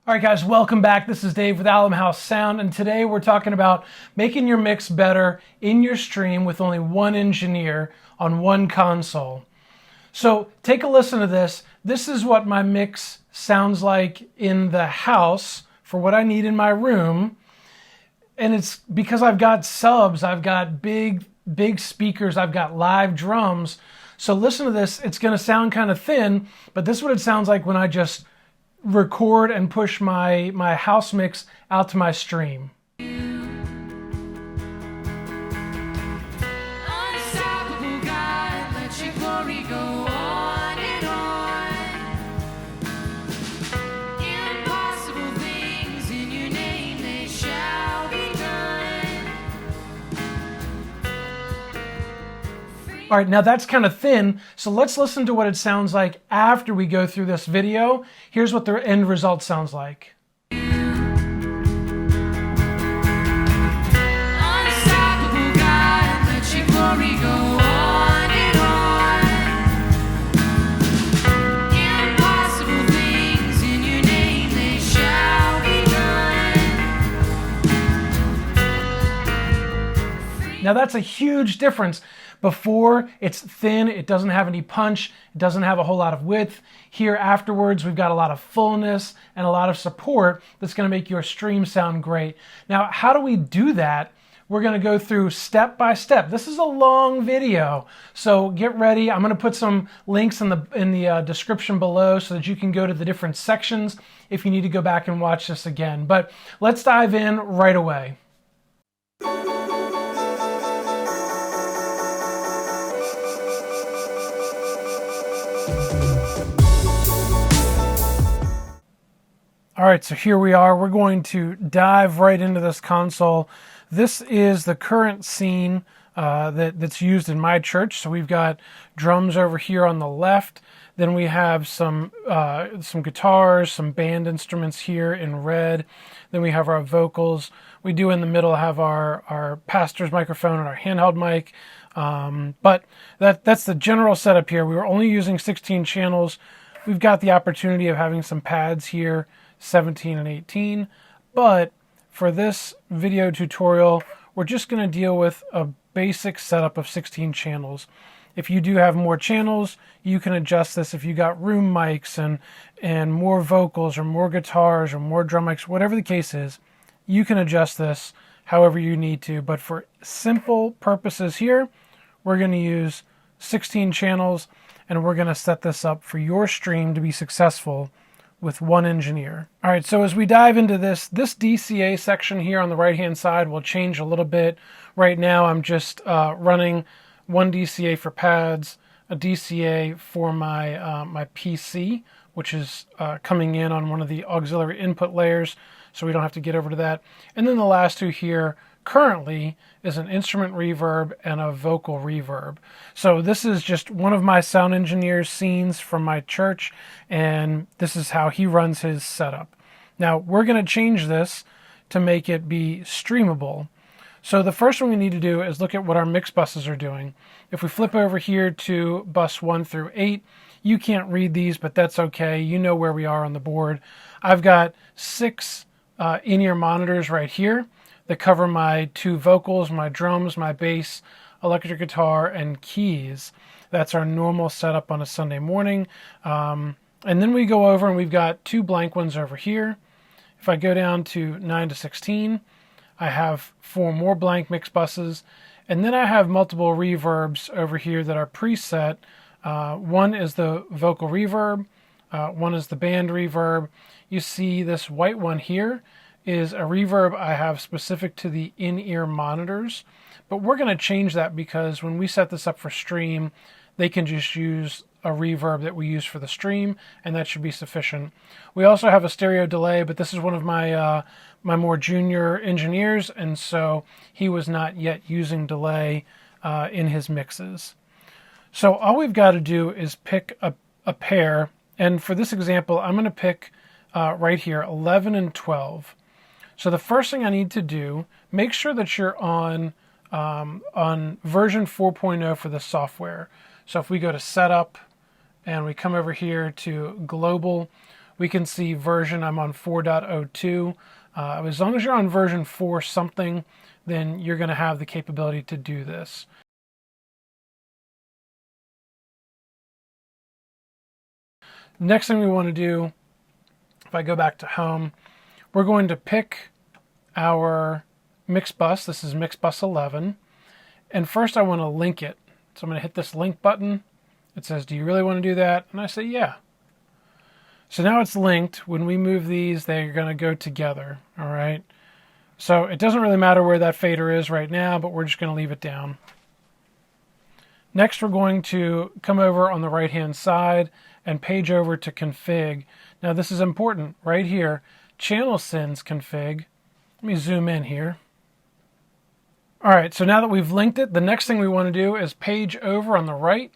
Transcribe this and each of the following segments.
All right, guys, welcome back. This is Dave with Alum House Sound, and today we're talking about making your mix better in your stream with only one engineer on one console. So take a listen to this. This is what my mix sounds like in the house for what I need in my room. And it's because I've got subs, I've got big speakers, I've got live drums. So listen to this. It's going to sound kind of thin, but this is what it sounds like when I just record and push my house mix out to my stream. Unstoppable God, let your glory go on and on. Impossible things in your name, they shall be done. All right, now that's kind of thin, so let's listen to what it sounds like after we go through this video. Here's what the end result sounds like. Unstoppable God, let your glory go on and on. Impossible things in your name, they shall be done. Now that's a huge difference. Before, it's thin, it doesn't have any punch, it doesn't have a whole lot of width. Here afterwards, we've got a lot of fullness and a lot of support that's going to make your stream sound great. Now, how do we do that? We're going to go through step by step. This is a long video, so get ready. I'm going to put some links in the description below so that you can go to the different sections if you need to go back and watch this again. But let's dive in right away. All right, so here we are. We're going to dive right into this console. This is the current scene that's used in my church. So we've got drums over here on the left. Then we have some guitars, some band instruments here in red. Then we have our vocals. We do in the middle have our pastor's microphone and our handheld mic. But that's the general setup here. We were only using 16 channels. We've got the opportunity of having some pads here, 17 and 18, but for this video tutorial, we're just going to deal with a basic setup of 16 channels. If you do have more channels, you can adjust this. If you got room mics and more vocals or more guitars or more drum mics, whatever the case is, you can adjust this however you need to. But for simple purposes here, we're going to use 16 channels, and we're going to set this up for your stream to be successful with one engineer. All right, so as we dive into this DCA section here on the right-hand side will change a little bit. Right now, I'm just running one DCA for pads, a DCA for my PC, which is coming in on one of the auxiliary input layers, so we don't have to get over to that. And then the last two here currently is an instrument reverb and a vocal reverb. So this is just one of my sound engineer's scenes from my church, and this is how he runs his setup. Now we're going to change this to make it be streamable. So the first thing we need to do is look at what our mix buses are doing. If we flip over here to bus 1 through 8, you can't read these, but that's okay. You know where we are on the board. I've got 6 in-ear monitors right here that cover my 2 vocals, my drums, my bass, electric guitar, and keys. That's our normal setup on a Sunday morning. And then we go over and we've got 2 blank ones over here. If I go down to 9 to 16, I have 4 more blank mix buses. And then I have multiple reverbs over here that are preset. One is the vocal reverb. One is the band reverb. You see this white one here is a reverb I have specific to the in-ear monitors, but we're going to change that because when we set this up for stream, they can just use a reverb that we use for the stream, and that should be sufficient. We also have a stereo delay, but this is one of my my more junior engineers, and so he was not yet using delay in his mixes. So all we've got to do is pick a pair, and for this example, I'm going to pick right here 11 and 12. So the first thing I need to do, make sure that you're on version 4.0 for the software. So if we go to Setup and we come over here to Global, we can see version. I'm on 4.02. As long as you're on version 4 something, then you're going to have the capability to do this. Next thing we want to do, if I go back to home, we're going to pick our MixBus. This is MixBus 11. And first I want to link it. So I'm going to hit this link button. It says, do you really want to do that? And I say, yeah. So now it's linked. When we move these, they're going to go together. All right. So it doesn't really matter where that fader is right now, but we're just going to leave it down. Next, we're going to come over on the right-hand side and page over to config. Now this is important right here. Channel sends config. Let me zoom in here. All right, so now that we've linked it, the next thing we want to do is page over on the right,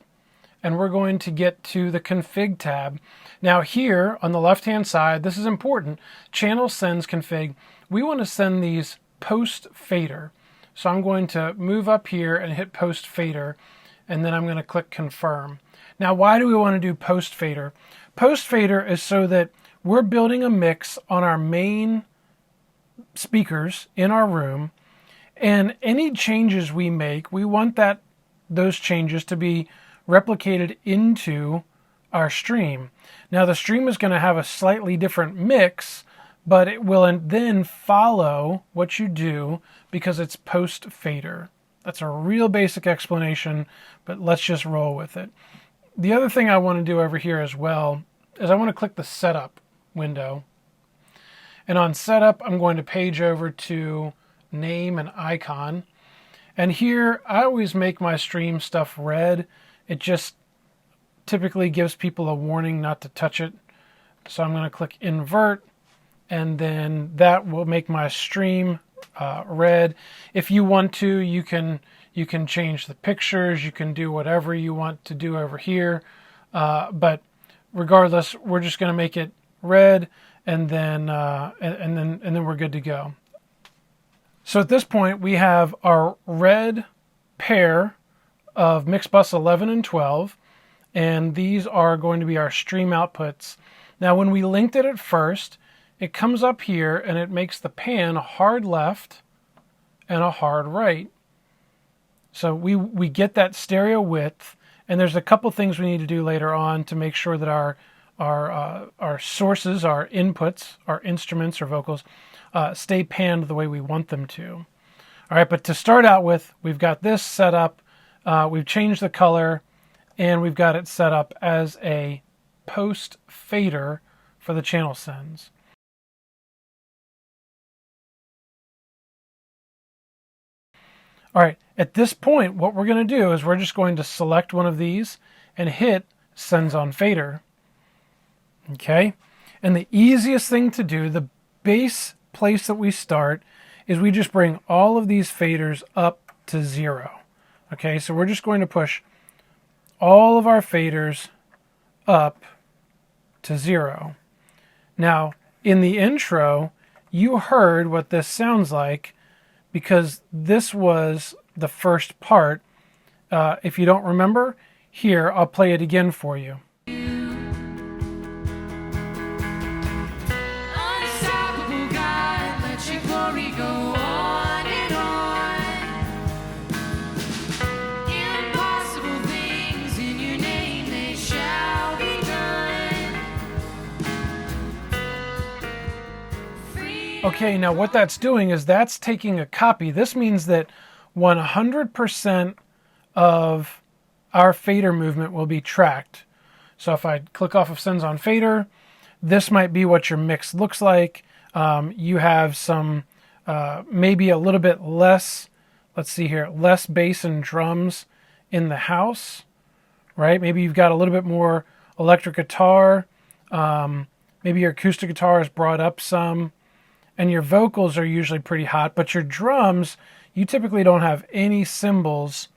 and we're going to get to the config tab. Now here on the left-hand side, this is important. Channel sends config. We want to send these post fader. So I'm going to move up here and hit post fader, and then I'm going to click confirm. Now, why do we want to do post fader? Post fader is so that we're building a mix on our main speakers in our room, and any changes we make, we want those changes to be replicated into our stream. Now the stream is going to have a slightly different mix, but it will then follow what you do because it's post fader. That's a real basic explanation, but let's just roll with it. The other thing I want to do over here as well is I want to click the setup window. And on setup, I'm going to page over to name and icon. And here, I always make my stream stuff red. It just typically gives people a warning not to touch it. So I'm going to click invert, and then that will make my stream red. If you want to, you can change the pictures. You can do whatever you want to do over here. But regardless, we're just going to make it red, and then we're good to go. So at this point, we have our red pair of MixBus 11 and 12, and these are going to be our stream outputs. Now, when we linked it at first, it comes up here and it makes the pan a hard left and a hard right. So we get that stereo width, and there's a couple things we need to do later on to make sure that our sources, our inputs, our instruments or vocals stay panned the way we want them to. All right, but to start out with, we've got this set up, we've changed the color, and we've got it set up as a post fader for the channel sends. All right, at this point, what we're going to do is we're just going to select one of these and hit sends on fader. Okay, and the easiest thing to do, the base place that we start, is we just bring all of these faders up to 0. Okay, so we're just going to push all of our faders up to 0. Now, in the intro, you heard what this sounds like because this was the first part. If you don't remember, here, I'll play it again for you. Unstoppable God, let your glory go on and on. Impossible things in your name, they shall be done. Okay, now what that's doing is that's taking a copy. This means that 100% of our fader movement will be tracked. So if I click off of sends on fader, this might be what your mix looks like. You have some, maybe a little bit less, let's see here, less bass and drums in the house, right? Maybe you've got a little bit more electric guitar. Maybe your acoustic guitar is brought up some, and your vocals are usually pretty hot, but your drums, you typically don't have any cymbals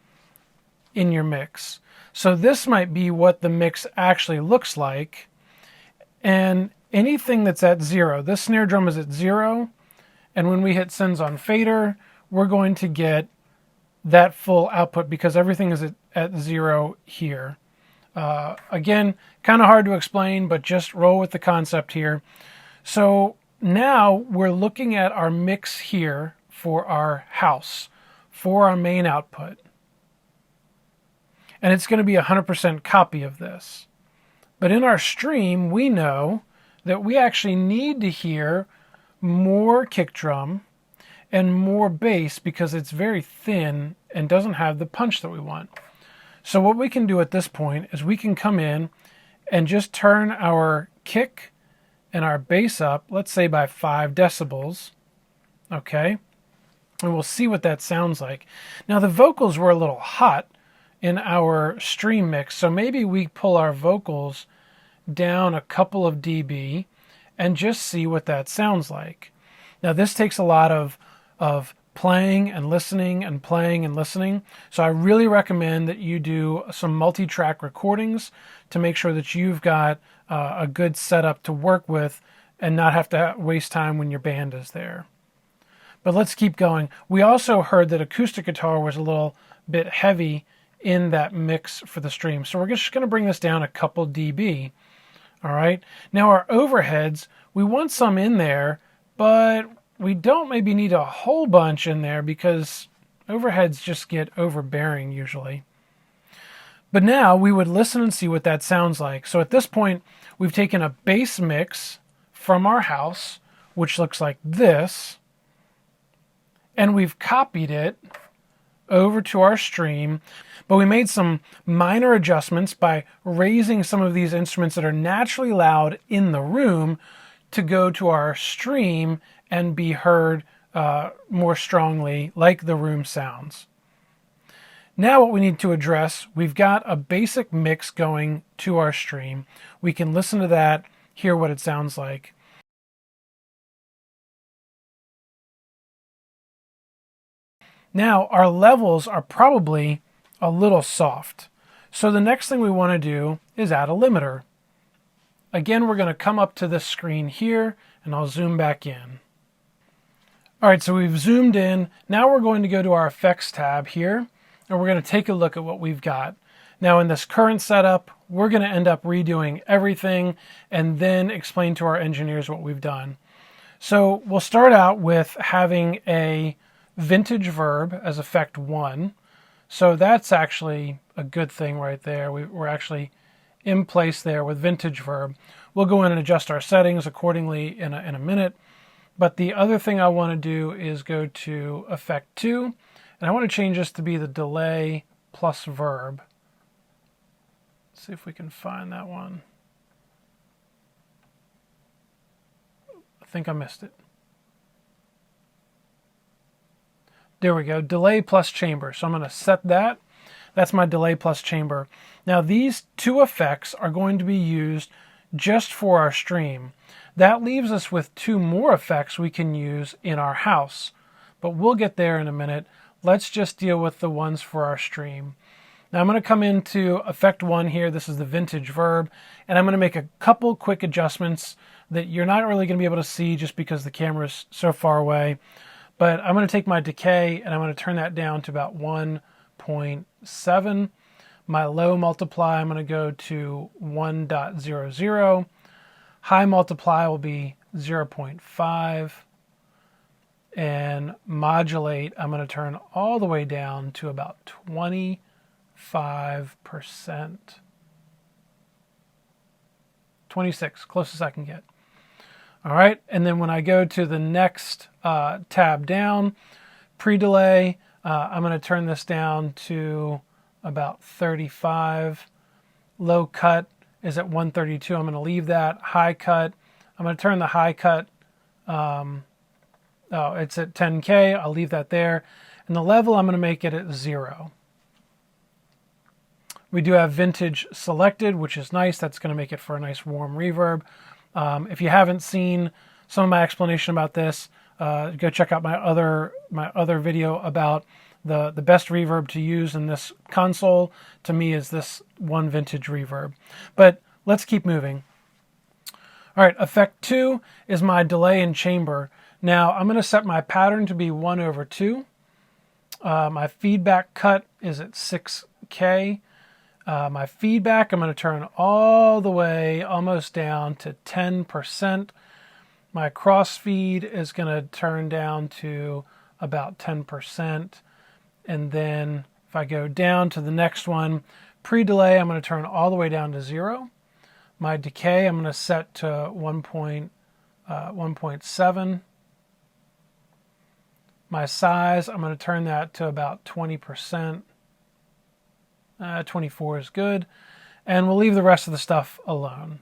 in your mix. So this might be what the mix actually looks like. And anything that's at 0, this snare drum is at 0, and when we hit sends on fader, we're going to get that full output because everything is at 0 here. Again, kind of hard to explain, but just roll with the concept here. So now we're looking at our mix here for our house, for our main output. And it's going to be a 100% copy of this. But in our stream, we know that we actually need to hear more kick drum and more bass because it's very thin and doesn't have the punch that we want. So what we can do at this point is we can come in and just turn our kick and our bass up, let's say by 5 decibels, okay? And we'll see what that sounds like. Now the vocals were a little hot in our stream mix, so maybe we pull our vocals down a couple of dB and just see what that sounds like. Now this takes a lot of playing and listening and playing and listening, so I really recommend that you do some multi-track recordings to make sure that you've got a good setup to work with and not have to waste time when your band is there. But let's keep going. We also heard that acoustic guitar was a little bit heavy in that mix for the stream, so we're just going to bring this down a couple dB. All right, now our overheads, we want some in there, but we don't maybe need a whole bunch in there because overheads just get overbearing usually. But now we would listen and see what that sounds like. So at this point, we've taken a bass mix from our house, which looks like this, and we've copied it over to our stream, but we made some minor adjustments by raising some of these instruments that are naturally loud in the room to go to our stream and be heard more strongly like the room sounds. Now what we need to address, we've got a basic mix going to our stream. We can listen to that, hear what it sounds like. Now our levels are probably a little soft. So the next thing we want to do is add a limiter. Again, we're going to come up to this screen here and I'll zoom back in. All right, so we've zoomed in. Now we're going to go to our effects tab here and we're going to take a look at what we've got. Now in this current setup, we're going to end up redoing everything and then explain to our engineers what we've done. So we'll start out with having a vintage verb as effect 1. So that's actually a good thing right there. We're actually in place there with vintage verb. We'll go in and adjust our settings accordingly in a minute. But the other thing I want to do is go to effect 2, and I want to change this to be the delay plus verb. Let's see if we can find that one. I think I missed it. There we go, delay plus chamber. So I'm going to set that. That's my delay plus chamber. Now these two effects are going to be used just for our stream. That leaves us with 2 more effects we can use in our house, but we'll get there in a minute. Let's just deal with the ones for our stream. Now I'm going to come into effect 1 here. This is the vintage verb, and I'm going to make a couple quick adjustments that you're not really going to be able to see just because the camera's so far away. But I'm going to take my decay and I'm going to turn that down to about 1.7. My low multiply, I'm going to go to 1.00. High multiply will be 0.5. And modulate, I'm going to turn all the way down to about 25%. 26, closest I can get. All right, and then when I go to the next tab down, pre-delay, I'm going to turn this down to about 35. Low cut is at 132. I'm going to leave that. High cut, I'm going to turn the high cut, it's at 10K. I'll leave that there. And the level, I'm going to make it at 0. We do have vintage selected, which is nice. That's going to make it for a nice warm reverb. If you haven't seen some of my explanation about this, go check out my other video about the best reverb to use in this console. To me, is this one vintage reverb. But let's keep moving. All right, effect 2 is my delay and chamber. Now I'm going to set my pattern to be 1/2. My feedback cut is at 6K. My feedback, I'm going to turn all the way almost down to 10%. My crossfeed is going to turn down to about 10%. And then if I go down to the next one, pre-delay, I'm going to turn all the way down to 0. My decay, I'm going to set to 1.7. My size, I'm going to turn that to about 20%. 24 is good. And we'll leave the rest of the stuff alone.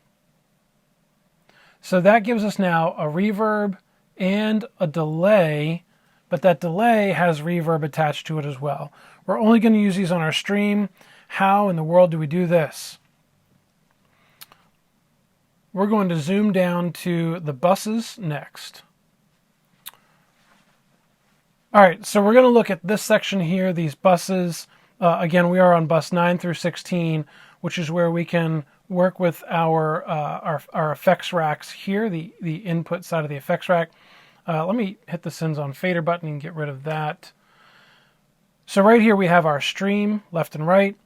So that gives us now a reverb and a delay, but that delay has reverb attached to it as well. We're only going to use these on our stream. How in the world do we do this? We're going to zoom down to the buses next. All right, so we're going to look at this section here, these buses. Again, we are on bus 9 through 16, which is where we can work with our effects racks here, the input side of the effects rack. Let me hit the sends on fader button and get rid of that. So right here we have our stream, left and right.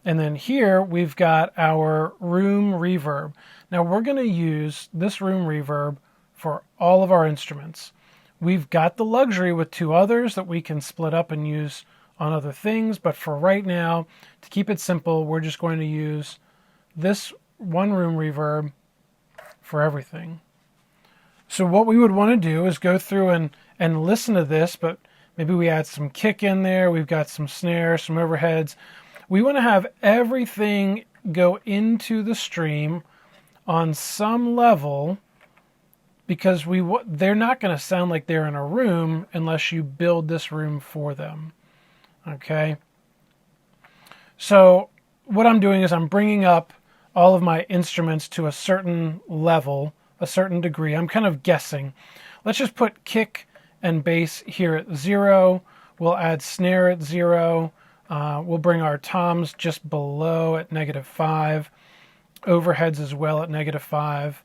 And then here we've got our room reverb. Now we're going to use this room reverb for all of our instruments. We've got the luxury with 2 others that we can split up and use on other things, but for right now, to keep it simple, we're just going to use this one room reverb for everything. So what we would want to do is go through and listen to this, but maybe we add some kick in there, we've got some snare, some overheads. We want to have everything go into the stream on some level, because they're not going to sound like they're in a room unless you build this room for them. Okay, so what I'm doing is I'm bringing up all of my instruments to a certain level, a certain degree. I'm kind of guessing. Let's just put kick and bass here at 0. We'll add snare at 0. We'll bring our toms just below at -5. Overheads as well at -5.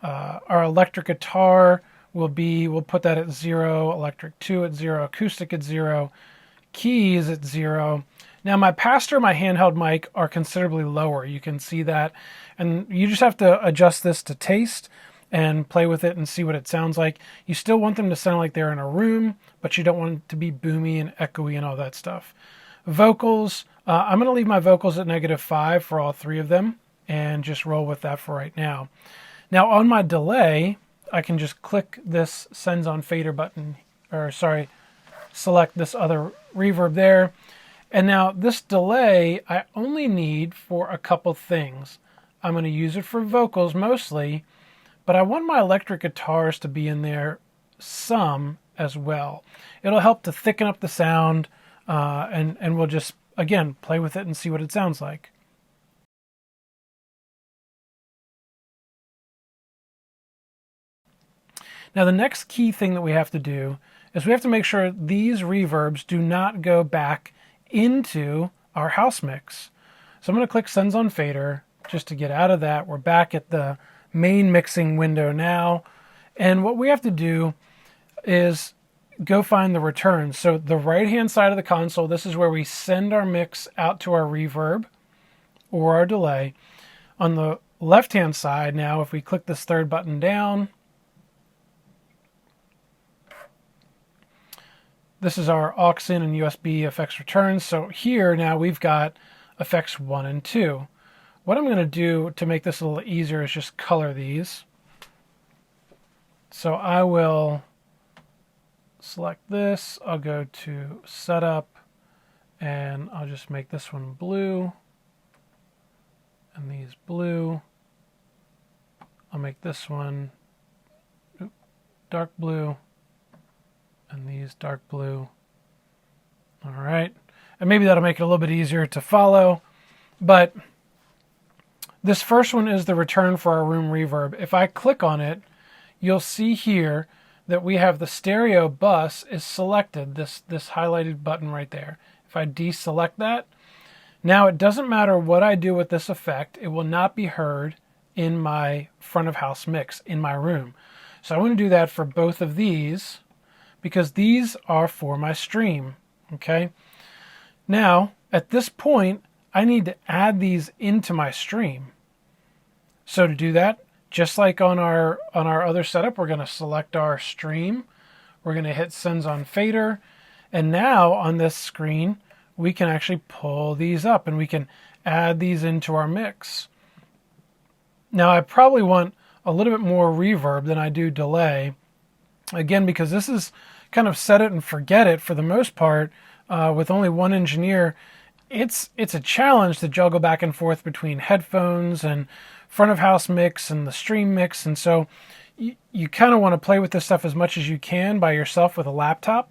Our electric guitar we'll put that at 0. Electric 2 at 0. Acoustic at 0. Keys at 0. Now my Pastor, my handheld mic are considerably lower. You can see that. And you just have to adjust this to taste and play with it and see what it sounds like. You still want them to sound like they're in a room, but you don't want it to be boomy and echoey and all that stuff. Vocals, I'm going to leave my vocals at -5 for all 3 of them and just roll with that for right now. Now on my delay, I can just click this sends on fader button, select this other reverb there. And now this delay, I only need for a couple things. I'm going to use it for vocals mostly, but I want my electric guitars to be in there some as well. It'll help to thicken up the sound, and we'll just, again, play with it and see what it sounds like. Now the next key thing that we have to do is we have to make sure these reverbs do not go back into our house mix. So I'm going to click Sends on Fader just to get out of that. We're back at the main mixing window now. And what we have to do is go find the returns. So the right-hand side of the console, this is where we send our mix out to our reverb or our delay. On the left-hand side now, if we click this third button down, this is our aux in and USB effects returns. So here now we've got effects 1 and 2. What I'm going to do to make this a little easier is just color these. So I will select this. I'll go to Setup, and I'll just make this one blue, and these blue. I'll make this one dark blue, and these dark blue. All right, and maybe that'll make it a little bit easier to follow, but this first one is the return for our room reverb. If I click on it, you'll see here that we have the stereo bus is selected, this highlighted button right there. If I deselect that, now it doesn't matter what I do with this effect, it will not be heard in my front of house mix in my room. So I want to do that for both of these, because these are for my stream, okay? Now, at this point, I need to add these into my stream. So to do that, just like on our other setup, we're going to select our stream. We're going to hit Sends on Fader. And now on this screen, we can actually pull these up and we can add these into our mix. Now I probably want a little bit more reverb than I do delay. Again, because this is kind of set it and forget it for the most part. With only one engineer, it's a challenge to juggle back and forth between headphones and front of house mix and the stream mix. And so you kind of want to play with this stuff as much as you can by yourself with a laptop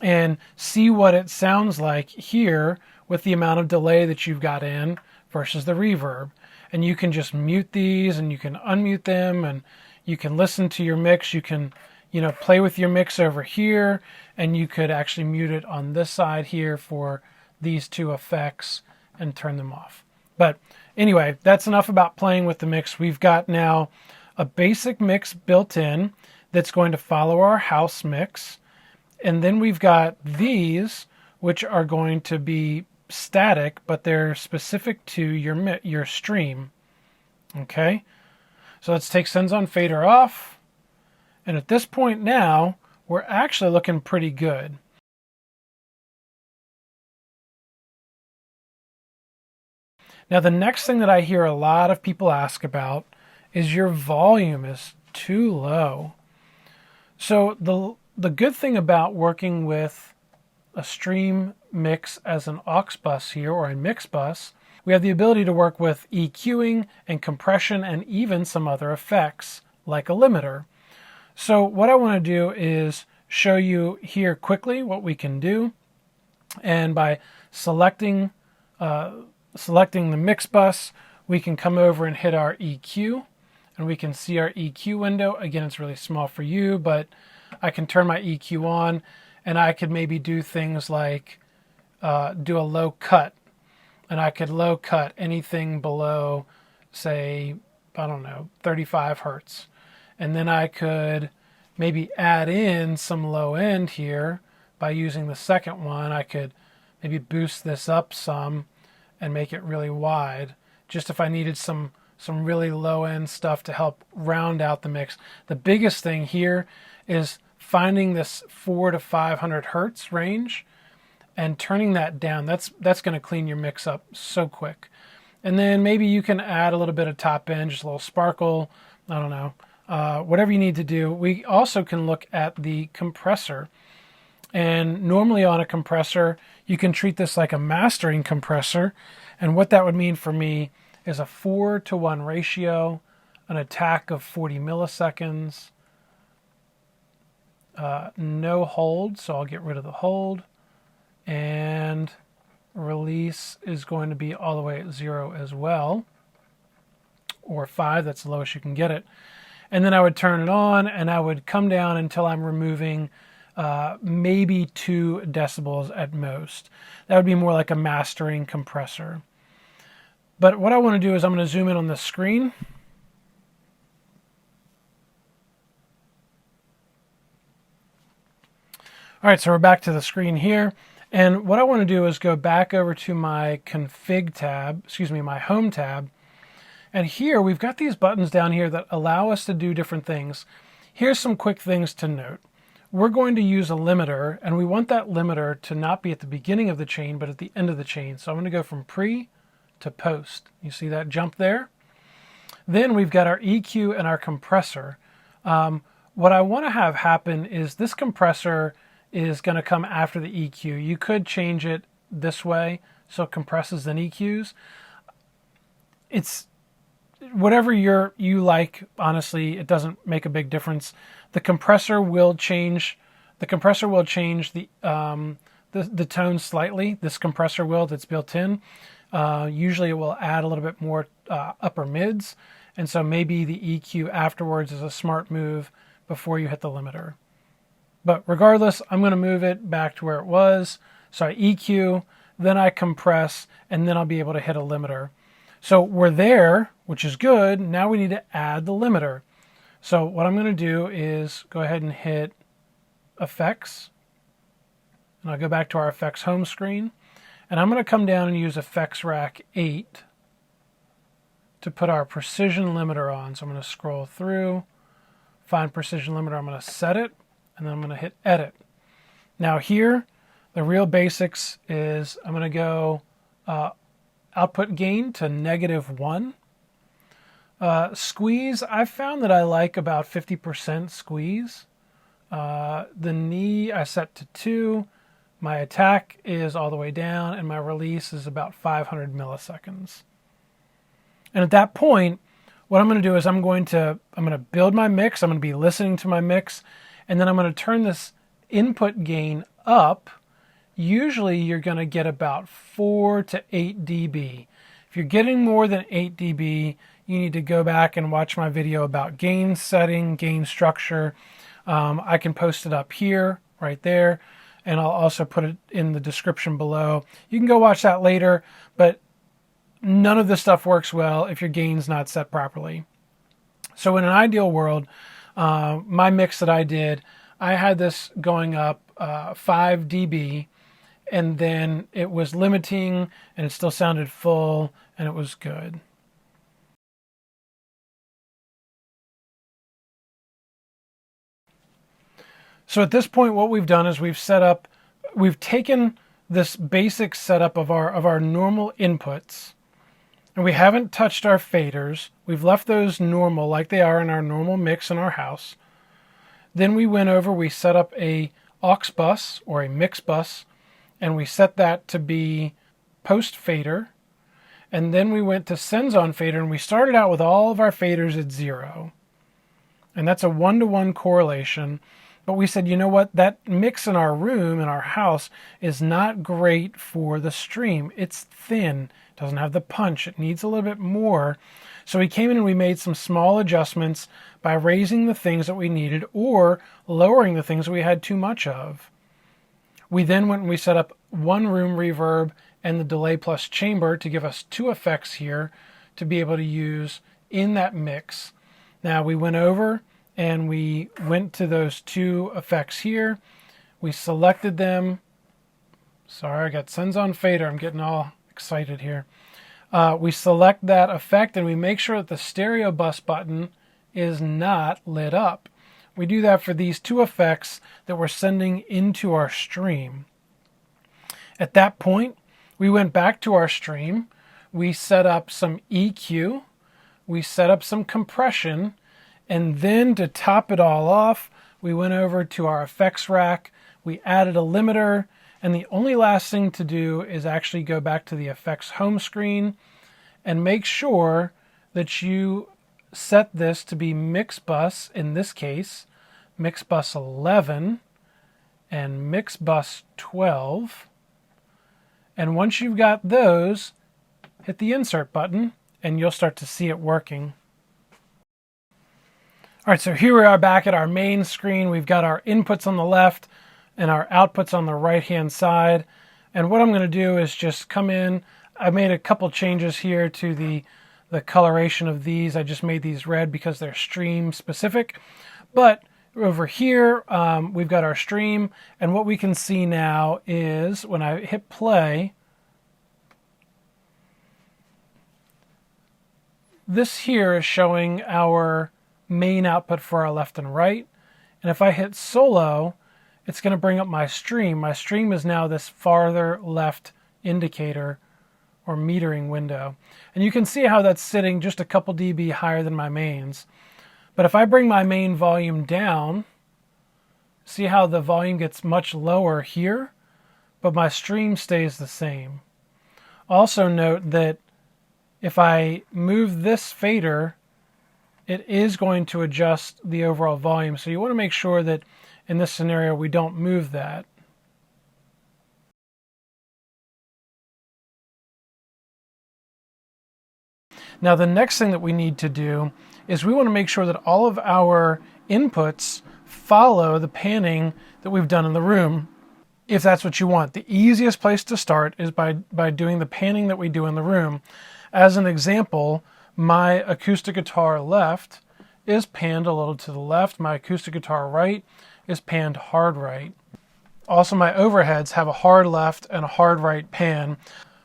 and see what it sounds like here with the amount of delay that you've got in versus the reverb. And you can just mute these and you can unmute them and you can listen to your mix. You can, play with your mix over here, and you could actually mute it on this side here for these two effects and turn them off. But anyway, that's enough about playing with the mix. We've got now a basic mix built in that's going to follow our house mix. And then we've got these, which are going to be static, but they're specific to your stream. Okay, so let's take Sends on Fader off. And at this point now, we're actually looking pretty good. Now the next thing that I hear a lot of people ask about is your volume is too low. So the good thing about working with a stream mix as an AUX bus here, or a MixBus, we have the ability to work with EQing and compression and even some other effects like a limiter. So what I want to do is show you here quickly what we can do. And by selecting the MixBus, we can come over and hit our EQ, and we can see our EQ window. Again, it's really small for you, but I can turn my EQ on, and I could maybe do things like do a low cut. And I could low cut anything below, say, 35 hertz. And then I could maybe add in some low end here by using the second one. I could maybe boost this up some and make it really wide, just if I needed some really low end stuff to help round out the mix. The biggest thing here is finding this 400 to 500 hertz range and turning that down. That's going to clean your mix up so quick. And then maybe you can add a little bit of top end, just a little sparkle, I don't know, whatever you need to do. We also can look at the compressor. And normally on a compressor, you can treat this like a mastering compressor. And what that would mean for me is a 4:1 ratio, an attack of 40 milliseconds, no hold, so I'll get rid of the hold. And release is going to be all the way at 0 as well, or 5, that's the lowest you can get it. And then I would turn it on and I would come down until I'm removing maybe 2 decibels at most. That would be more like a mastering compressor. But what I want to do is I'm going to zoom in on the screen. All right, so we're back to the screen here. And what I want to do is go back over to my config tab, my home tab. And here we've got these buttons down here that allow us to do different things. Here's some quick things to note. We're going to use a limiter, and we want that limiter to not be at the beginning of the chain, but at the end of the chain. So I'm going to go from pre to post. You see that jump there? Then we've got our EQ and our compressor. What I want to have happen is this compressor is going to come after the EQ. You could change it this way so it compresses then EQs. It's whatever you like. Honestly, it doesn't make a big difference. The compressor will change. The compressor will change the tone slightly. This compressor will, that's built in. Usually it will add a little bit more upper mids, and so maybe the EQ afterwards is a smart move before you hit the limiter. But regardless, I'm going to move it back to where it was. So I EQ, then I compress, and then I'll be able to hit a limiter. So we're there, which is good. Now we need to add the limiter. So what I'm going to do is go ahead and hit Effects. And I'll go back to our Effects home screen. And I'm going to come down and use Effects Rack 8 to put our precision limiter on. So I'm going to scroll through, find precision limiter, I'm going to set it, and then I'm going to hit edit. Now here, the real basics is I'm going to go output gain to -1. Squeeze, I've found that I like about 50% squeeze. The knee I set to 2. My attack is all the way down, and my release is about 500 milliseconds. And at that point, what I'm going to do is I'm going to build my mix. I'm going to be listening to my mix, and then I'm going to turn this input gain up. Usually you're going to get about 4 to 8 dB. If you're getting more than 8 dB, you need to go back and watch my video about gain setting, gain structure. I can post it up here, right there, and I'll also put it in the description below. You can go watch that later, but none of this stuff works well if your gain's not set properly. So in an ideal world, my mix that I did, I had this going up 5 dB, and then it was limiting, and it still sounded full, and it was good. So at this point, what we've done is we've taken this basic setup of our normal inputs, and we haven't touched our faders. We've left those normal like they are in our normal mix in our house. Then we went over, we set up a AUX bus or a MixBus, and we set that to be post fader. And then we went to sends on fader, and we started out with all of our faders at 0. And that's a 1-to-1 correlation. But we said, you know what, that mix in our room, in our house, is not great for the stream. It's thin, doesn't have the punch, it needs a little bit more. So we came in and we made some small adjustments by raising the things that we needed or lowering the things that we had too much of. We then went and we set up 1-room reverb and the delay plus chamber to give us 2 effects here to be able to use in that mix. Now we went over and we went to those 2 effects here. We selected them. Sorry, I got sends on fader. I'm getting all excited here. We select that effect and we make sure that the stereo bus button is not lit up. We do that for these 2 effects that we're sending into our stream. At that point, we went back to our stream. We set up some EQ. We set up some compression. And then to top it all off, we went over to our effects rack. We added a limiter. And the only last thing to do is actually go back to the effects home screen and make sure that you set this to be MixBus, in this case, MixBus 11 and MixBus 12. And once you've got those, hit the insert button and you'll start to see it working. All right, so here we are back at our main screen. We've got our inputs on the left and our outputs on the right-hand side. And what I'm going to do is just come in. I made a couple changes here to the coloration of these. I just made these red because they're stream specific. But over here, we've got our stream. And what we can see now is when I hit play, this here is showing our main output for our left and right. And if I hit solo, it's going to bring up my stream. My stream is now this farther left indicator or metering window. And you can see how that's sitting just a couple dB higher than my mains. But if I bring my main volume down, see how the volume gets much lower here, but my stream stays the same. Also note that if I move this fader, it is going to adjust the overall volume. So you want to make sure that in this scenario we don't move that. Now the next thing that we need to do is we want to make sure that all of our inputs follow the panning that we've done in the room, if that's what you want. The easiest place to start is by doing the panning that we do in the room. As an example, my acoustic guitar left is panned a little to the left. My acoustic guitar right is panned hard right. Also, my overheads have a hard left and a hard right pan.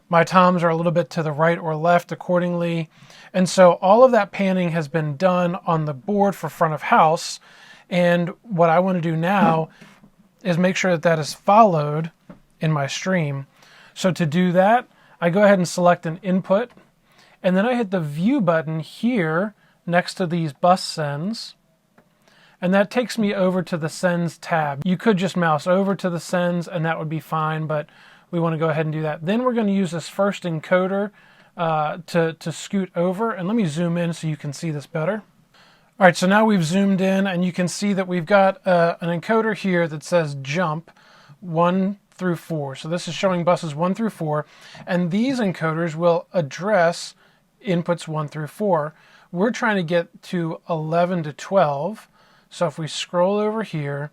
My toms are a little bit to the right or left accordingly. And so all of that panning has been done on the board for front of house. And what I want to do now is make sure that that is followed in my stream. So to do that, I go ahead and select an input, and then I hit the view button here next to these bus sends, and that takes me over to the sends tab. You could just mouse over to the sends and that would be fine, but we want to go ahead and do that. Then we're going to use this first encoder to scoot over, and let me zoom in so you can see this better. All right, so now we've zoomed in and you can see that we've got an encoder here that says jump 1 through 4. So this is showing buses 1 through 4, and these encoders will address inputs 1 through 4. We're trying to get to 11 to 12. So if we scroll over here,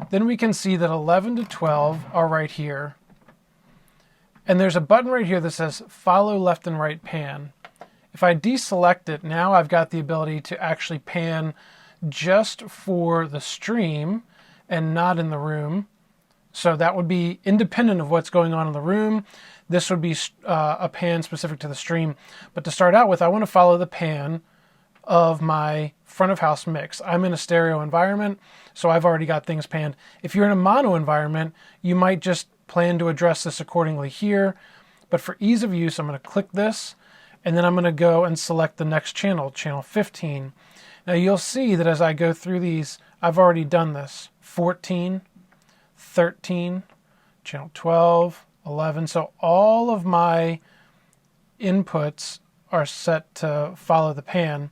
then we can see that 11 to 12 are right here. And there's a button right here that says follow left and right pan. If I deselect it, now I've got the ability to actually pan just for the stream and not in the room. So that would be independent of what's going on in the room. This would be a pan specific to the stream. But to start out with, I want to follow the pan of my front of house mix. I'm in a stereo environment, so I've already got things panned. If you're in a mono environment, you might just plan to address this accordingly here. But for ease of use, I'm going to click this, and then I'm going to go and select the next channel, channel 15. Now you'll see that as I go through these, I've already done this. 14, 13, channel 12, 11. So all of my inputs are set to follow the pan.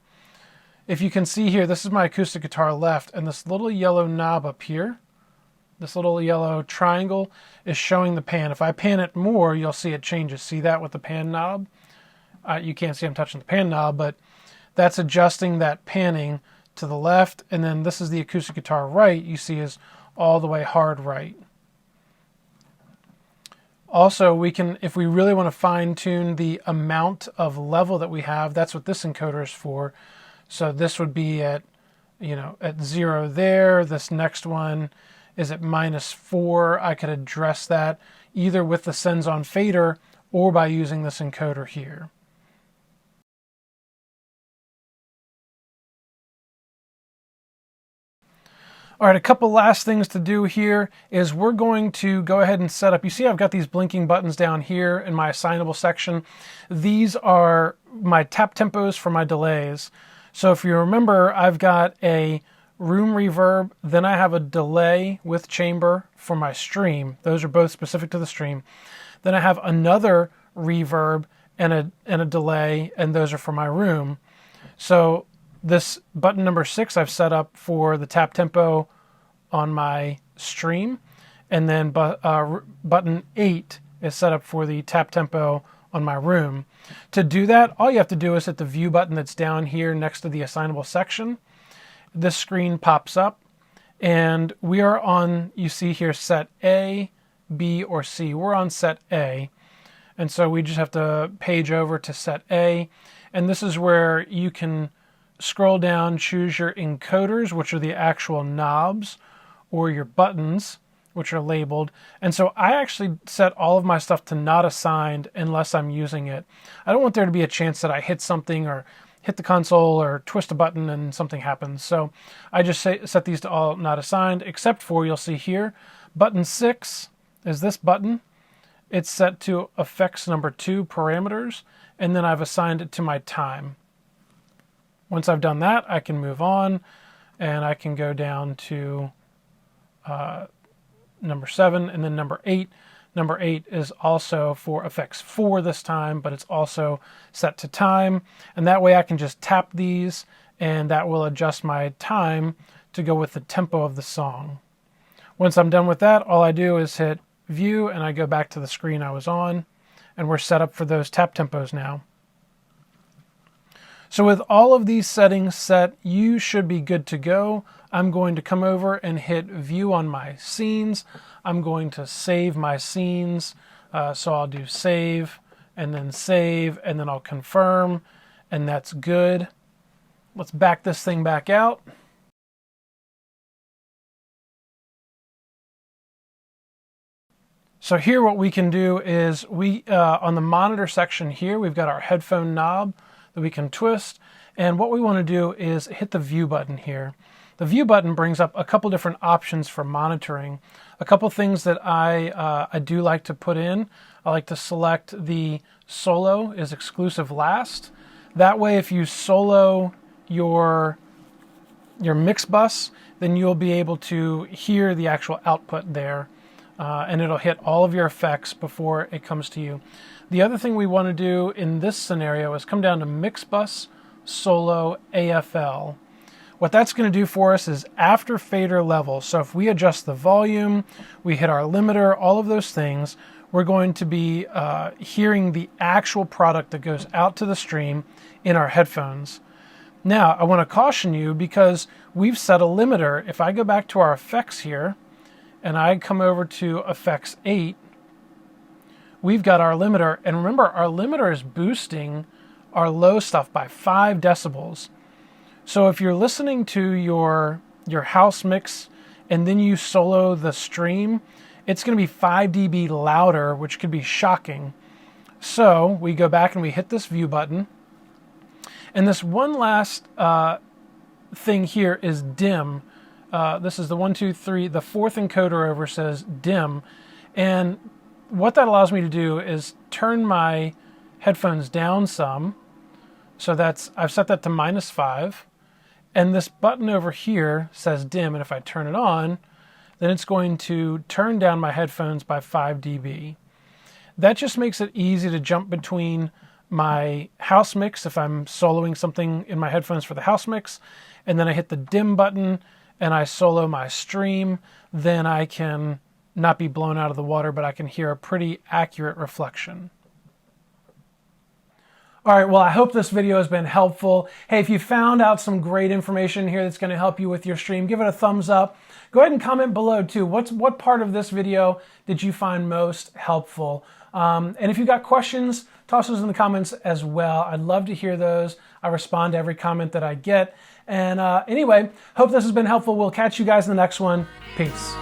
If you can see here, this is my acoustic guitar left, and this little yellow knob up here, this little yellow triangle, is showing the pan. If I pan it more, you'll see it changes. See that with the pan knob? You can't see I'm touching the pan knob, but that's adjusting that panning to the left, and then this is the acoustic guitar right, you see is all the way hard right. Also, we can, if we really want to fine tune the amount of level that we have, that's what this encoder is for. So this would be at, at 0 there. This next one is at -4. I could address that either with the sends on fader or by using this encoder here. All right, a couple last things to do here is we're going to go ahead and set up, you see I've got these blinking buttons down here in my assignable section. These are my tap tempos for my delays. So if you remember, I've got a room reverb, then I have a delay with chamber for my stream. Those are both specific to the stream. Then I have another reverb and a delay, and those are for my room. So this button number 6 I've set up for the tap tempo on my stream, and then button 8 is set up for the tap tempo on my room. To do that, all you have to do is hit the view button that's down here next to the assignable section. This screen pops up, and we are on, you see here, set A, B, or C. We're on set A, and so we just have to page over to set A, and this is where you can scroll down, choose your encoders, which are the actual knobs, or your buttons, which are labeled. And so I actually set all of my stuff to not assigned unless I'm using it. I don't want there to be a chance that I hit something or hit the console or twist a button and something happens. So I just set these to all not assigned, except for, you'll see here, button 6 is this button. It's set to effects number 2 parameters, and then I've assigned it to my time. Once I've done that, I can move on, and I can go down to number 7, and then number 8. Number 8 is also for effects 4 this time, but it's also set to time. And that way I can just tap these, and that will adjust my time to go with the tempo of the song. Once I'm done with that, all I do is hit view, and I go back to the screen I was on, and we're set up for those tap tempos now. So with all of these settings set, you should be good to go. I'm going to come over and hit view on my scenes. I'm going to save my scenes. So I'll do save, and then I'll confirm, and that's good. Let's back this thing back out. So here what we can do is on the monitor section here, we've got our headphone knob that we can twist. And what we want to do is hit the view button here. The view button brings up a couple different options for monitoring. A couple things that I do like to put in. I like to select the solo is exclusive last. That way if you solo your MixBus, then you'll be able to hear the actual output there. And it'll hit all of your effects before it comes to you. The other thing we want to do in this scenario is come down to MixBus Solo AFL. What that's going to do for us is after fader level. So if we adjust the volume, we hit our limiter, all of those things, we're going to be hearing the actual product that goes out to the stream in our headphones. Now, I want to caution you because we've set a limiter. If I go back to our effects here, and I come over to effects 8, we've got our limiter. And remember, our limiter is boosting our low stuff by 5 decibels. So if you're listening to your house mix and then you solo the stream, it's going to be 5 dB louder, which could be shocking. So we go back and we hit this view button. And this one last thing here is dim. This is the 1, 2, 3, the 4th encoder over says dim. And what that allows me to do is turn my headphones down some. So I've set that to -5. And this button over here says dim. And if I turn it on, then it's going to turn down my headphones by 5 dB. That just makes it easy to jump between my house mix if I'm soloing something in my headphones for the house mix, and then I hit the dim button and I solo my stream, then I can not be blown out of the water, but I can hear a pretty accurate reflection. All right, well, I hope this video has been helpful. Hey, if you found out some great information here that's going to help you with your stream, give it a thumbs up. Go ahead and comment below too. What part of this video did you find most helpful? And if you've got questions, toss those in the comments as well. I'd love to hear those. I respond to every comment that I get. And anyway, hope this has been helpful. We'll catch you guys in the next one. Peace.